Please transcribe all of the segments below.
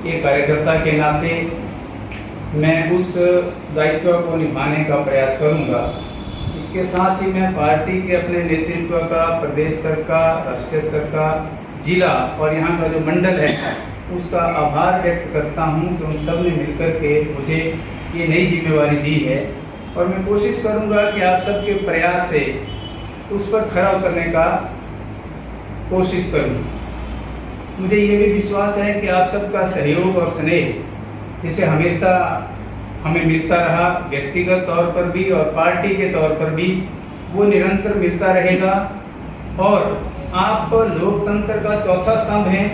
एक कार्यकर्ता के नाते मैं उस दायित्व को निभाने का प्रयास करूंगा। इसके साथ ही मैं पार्टी के अपने नेतृत्व का, प्रदेश स्तर का, राष्ट्रीय स्तर का, जिला और यहाँ का जो मंडल है उसका आभार व्यक्त करता हूँ कि उन सब ने मिलकर के मुझे ये नई जिम्मेवारी दी है और मैं कोशिश करूँगा कि आप सबके प्रयास से उस पर खरा उतरने का कोशिश करूँ। मुझे ये भी विश्वास है कि आप सबका सहयोग और स्नेह जिसे हमेशा हमें मिलता रहा, व्यक्तिगत तौर पर भी और पार्टी के तौर पर भी, वो निरंतर मिलता रहेगा। और आप लोकतंत्र का चौथा स्तंभ हैं।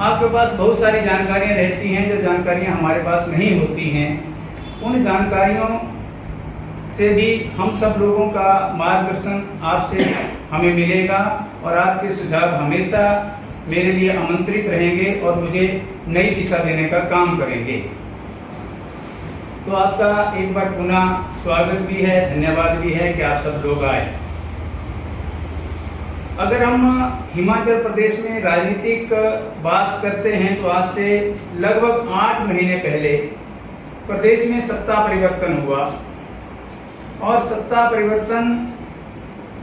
आपके पास बहुत सारी जानकारियां रहती हैं जो जानकारियां हमारे पास नहीं होती हैं। उन जानकारियों से भी हम सब लोगों का मार्गदर्शन आपसे हमें मिलेगा और आपके सुझाव हमेशा मेरे लिए आमंत्रित रहेंगे और मुझे नई दिशा देने का काम करेंगे। तो आपका एक बार पुनः स्वागत भी है, धन्यवाद भी है कि आप सब लोग आए। अगर हम हिमाचल प्रदेश में राजनीतिक बात करते हैं तो आज से लगभग 8 महीने पहले प्रदेश में सत्ता परिवर्तन हुआ और सत्ता परिवर्तन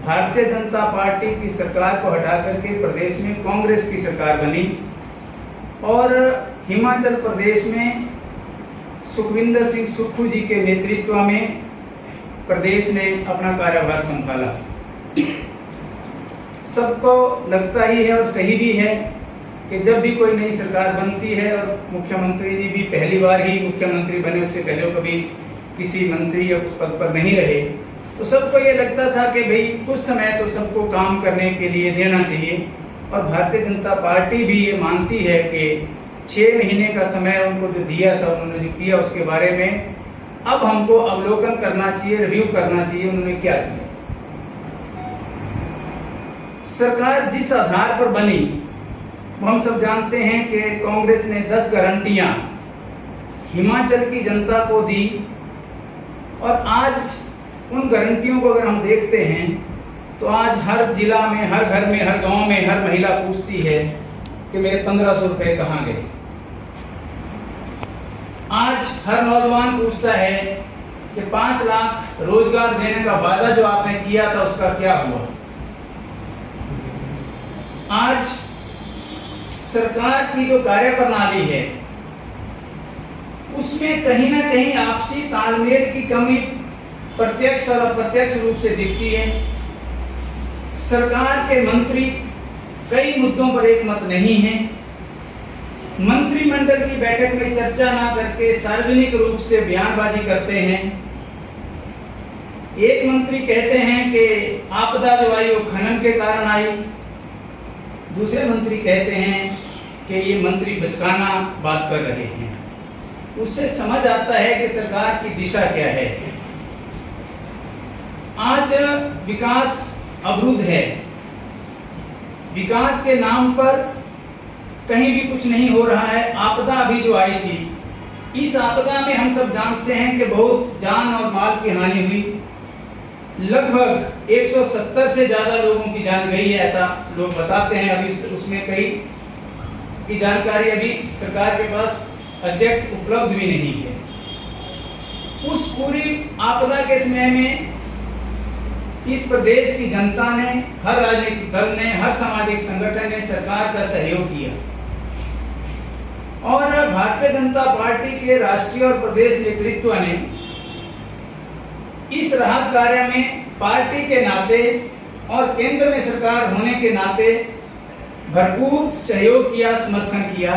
भारतीय जनता पार्टी की सरकार को हटा करके प्रदेश में कांग्रेस की सरकार बनी और हिमाचल प्रदेश में सुखविंदर सिंह सुक्खू जी के नेतृत्व में प्रदेश ने अपना कार्यभार संभाला। सबको लगता ही है और सही भी है कि जब भी कोई नई सरकार बनती है और मुख्यमंत्री जी भी पहली बार ही मुख्यमंत्री बने, उससे पहले कभी किसी मंत्री या उस पद पर नहीं रहे, तो सबको ये लगता था कि भाई कुछ समय तो सबको काम करने के लिए देना चाहिए। और भारतीय जनता पार्टी भी ये मानती है कि 6 महीने का समय उनको जो दिया था, उन्होंने जो किया उसके बारे में अब हमको अवलोकन करना चाहिए, रिव्यू करना चाहिए उन्होंने क्या किया। सरकार जिस आधार पर बनी वो हम सब जानते हैं कि कांग्रेस ने 10 गारंटियां हिमाचल की जनता को दी और आज उन गारंटियों को अगर हम देखते हैं तो आज हर जिला में, हर घर में, हर गांव में हर महिला पूछती है कि मेरे 1500 रुपए कहाँ गए। आज हर नौजवान पूछता है कि 5 लाख रोजगार देने का वादा जो आपने किया था उसका क्या हुआ। आज सरकार की जो कार्यप्रणाली है उसमें कहीं ना कहीं आपसी तालमेल की कमी प्रत्यक्ष और अप्रत्यक्ष रूप से दिखती है। सरकार के मंत्री कई मुद्दों पर एक मत नहीं है। मंत्रिमंडल की बैठक में चर्चा ना करके सार्वजनिक रूप से बयानबाजी करते हैं। एक मंत्री कहते हैं कि आपदा जो आई वो खनन के कारण आई, दूसरे मंत्री कहते हैं कि ये मंत्री बचकाना बात कर रहे हैं। उससे समझ आता है कि सरकार की दिशा क्या है। आज विकास अवरुद्ध है। विकास के नाम पर कहीं भी कुछ नहीं हो रहा है। आपदा अभी जो आई थी, इस आपदा में हम सब जानते हैं कि बहुत जान और माल की हानि हुई। लगभग 170 से ज्यादा लोगों की जान गई है, ऐसा लोग बताते हैं। अभी उसमें कई की जानकारी अभी सरकार के पास एग्जैक्ट उपलब्ध भी नहीं है। उस पूरी आपदा के समय में इस प्रदेश की जनता ने, हर राजनीतिक दल ने, हर सामाजिक संगठन ने सरकार का सहयोग किया और भारतीय जनता पार्टी के राष्ट्रीय और प्रदेश नेतृत्व ने इस राहत कार्य में पार्टी के नाते और केंद्र में सरकार होने के नाते भरपूर सहयोग किया, समर्थन किया।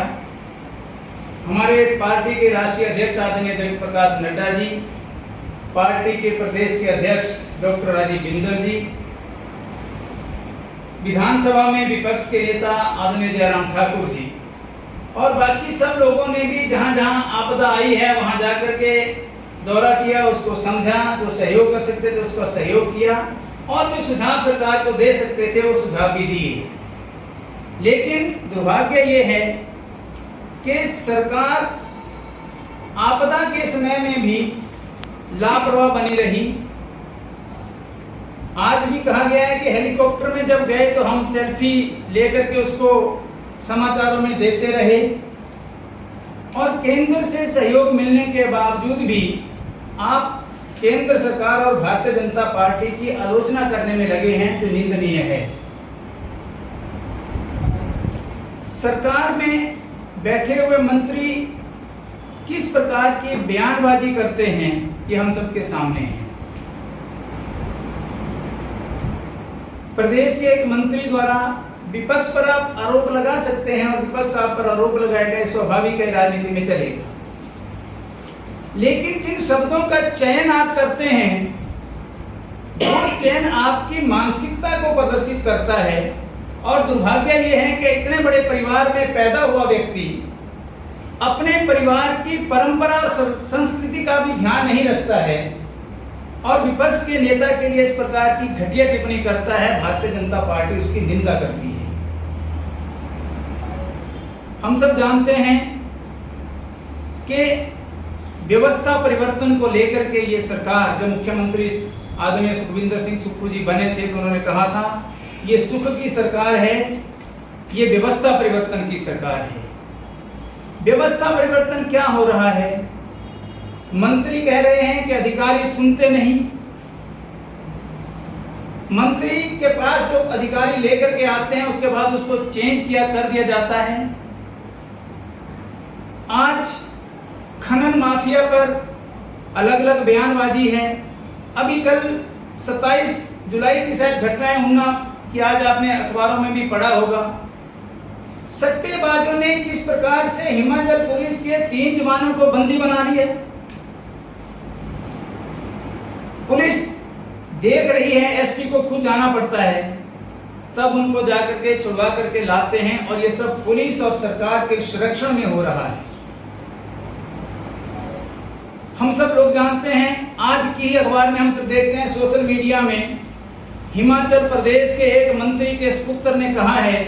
हमारे पार्टी के राष्ट्रीय अध्यक्ष आदरणीय जगत प्रकाश नड्डा जी, पार्टी के प्रदेश के अध्यक्ष डॉक्टर राजीव बिंदल जी, विधानसभा में विपक्ष के नेता आदरणीय जयराम ठाकुर जी और बाकी सब लोगों ने भी जहां जहां आपदा आई है वहां जाकर के दौरा किया, उसको समझा, जो सहयोग कर सकते थे उसका सहयोग किया और जो सुझाव सरकार को दे सकते थे वो सुझाव भी दिए। लेकिन दुर्भाग्य ये है कि सरकार आपदा के समय में भी लापरवाह बनी रही। आज भी कहा गया है कि हेलीकॉप्टर में जब गए तो हम सेल्फी लेकर के उसको समाचारों में देते रहे और केंद्र से सहयोग मिलने के बावजूद भी आप केंद्र सरकार और भारतीय जनता पार्टी की आलोचना करने में लगे हैं, जो निंदनीय है। सरकार में बैठे हुए मंत्री किस प्रकार की बयानबाजी करते हैं, ये हम सबके सामने है। प्रदेश के एक मंत्री द्वारा विपक्ष पर आप आरोप लगा सकते हैं और विपक्ष आप पर आरोप लगाएगा, स्वाभाविक है, राजनीति में चलेगा। लेकिन जिन शब्दों का चयन आप करते हैं, वो चयन आपकी मानसिकता को प्रदर्शित करता है। और दुर्भाग्य ये है कि इतने बड़े परिवार में पैदा हुआ व्यक्ति अपने परिवार की परंपरा और संस्कृति का भी ध्यान नहीं रखता है और विपक्ष के नेता के लिए इस प्रकार की घटिया टिप्पणी करता है। भारतीय जनता पार्टी उसकी निंदा करती है। हम सब जानते हैं कि व्यवस्था परिवर्तन को लेकर के ये सरकार, जब मुख्यमंत्री आदरणीय सुखविंदर सिंह सुक्खू जी बने थे तो उन्होंने कहा था ये सुख की सरकार है, ये व्यवस्था परिवर्तन की सरकार है। व्यवस्था परिवर्तन क्या हो रहा है? मंत्री कह रहे हैं कि अधिकारी सुनते नहीं। मंत्री के पास जो अधिकारी लेकर के आते हैं उसके बाद उसको चेंज कर दिया जाता है। आज खनन माफिया पर अलग अलग बयानबाजी है। अभी कल 27 जुलाई की शायद घटनाएं होना कि आज आपने अखबारों में भी पढ़ा होगा। सट्टेबाजों ने किस प्रकार से हिमाचल पुलिस के 3 जवानों को बंदी बना लिया। पुलिस देख रही है, एसपी को खुद जाना पड़ता है, तब उनको जाकर के छुड़वा करके लाते हैं और ये सब पुलिस और सरकार के संरक्षण में हो रहा है। हम सब लोग जानते हैं, आज की अखबार में हम सब देखते हैं, सोशल मीडिया में हिमाचल प्रदेश के एक मंत्री के सुपुत्र ने कहा है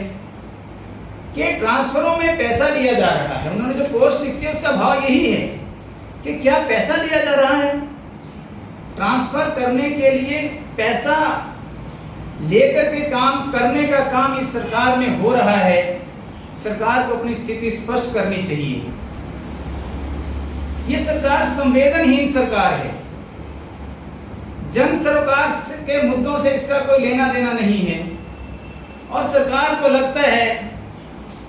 कि ट्रांसफरों में पैसा लिया जा रहा है। उन्होंने जो पोस्ट लिखी है उसका भाव यही है कि क्या पैसा लिया जा रहा है। ट्रांसफर करने के लिए पैसा लेकर के काम करने का काम इस सरकार में हो रहा है। सरकार को अपनी स्थिति स्पष्ट करनी चाहिए। ये सरकार संवेदनहीन सरकार है। जन सरकार के मुद्दों से इसका कोई लेना देना नहीं है और सरकार को लगता है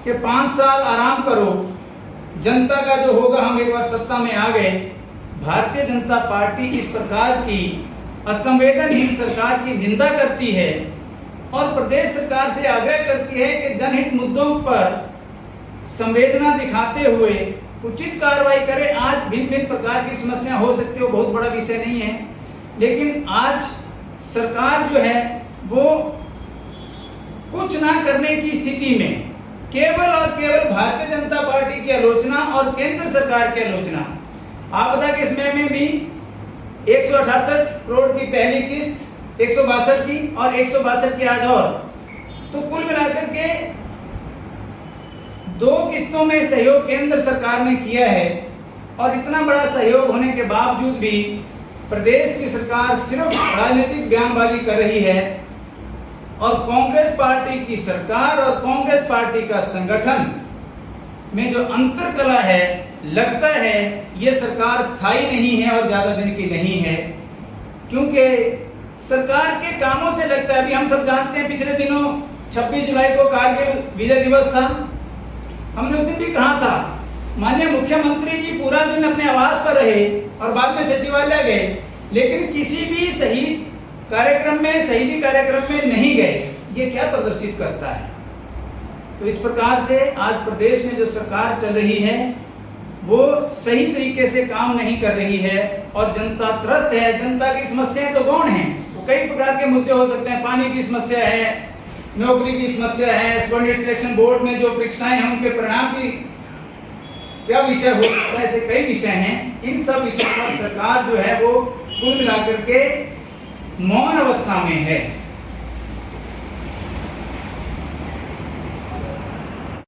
कि 5 साल आराम करो, जनता का जो होगा, हम एक बार सत्ता में आ गए। भारतीय जनता पार्टी इस प्रकार की असंवेदनहीन सरकार की निंदा करती है और प्रदेश सरकार से आग्रह करती है कि जनहित मुद्दों पर संवेदना दिखाते हुए उचित कार्रवाई करे। आज भिन्न भिन्न प्रकार की समस्या हो सकती है, वो बहुत बड़ा विषय नहीं है, लेकिन आज सरकार जो है वो कुछ ना करने की स्थिति में केवल और केवल भारतीय जनता पार्टी की आलोचना और केंद्र सरकार की आलोचना। आपदा के समय में भी 168 करोड़ की पहली किस्त, 162 की और 162 की आज और, तो कुल मिलाकर के 2 किस्तों में सहयोग केंद्र सरकार ने किया है। और इतना बड़ा सहयोग होने के बावजूद भी प्रदेश की सरकार सिर्फ राजनीतिक बयानबाजी कर रही है और कांग्रेस पार्टी की सरकार और कांग्रेस पार्टी का संगठन में जो अंतर कला है, लगता है ये सरकार स्थायी नहीं है और ज्यादा दिन की नहीं है, क्योंकि सरकार के कामों से लगता है। अभी हम सब जानते हैं, पिछले दिनों 26 जुलाई को कारगिल विजय दिवस था। हमने उस दिन भी कहा था, माननीय मुख्यमंत्री जी पूरा दिन अपने आवास पर रहे और बाद में सचिवालय गए, लेकिन किसी भी शहीदी कार्यक्रम में नहीं गए। ये क्या प्रदर्शित करता है? तो इस प्रकार से आज प्रदेश में जो सरकार चल रही है वो सही तरीके से काम नहीं कर रही है और जनता त्रस्त है। जनता की समस्याएं तो गौण हैं, वो कई प्रकार के मुद्दे हो सकते हैं। पानी की समस्या है, नौकरी की समस्या है, स्टूडेंट सिलेक्शन बोर्ड में जो परीक्षाएं हैं उनके परिणाम की क्या विषय हो सकता है, ऐसे कई विषय हैं। इन सब विषयों पर सरकार जो है वो कुल मिलाकर के मौन अवस्था में है।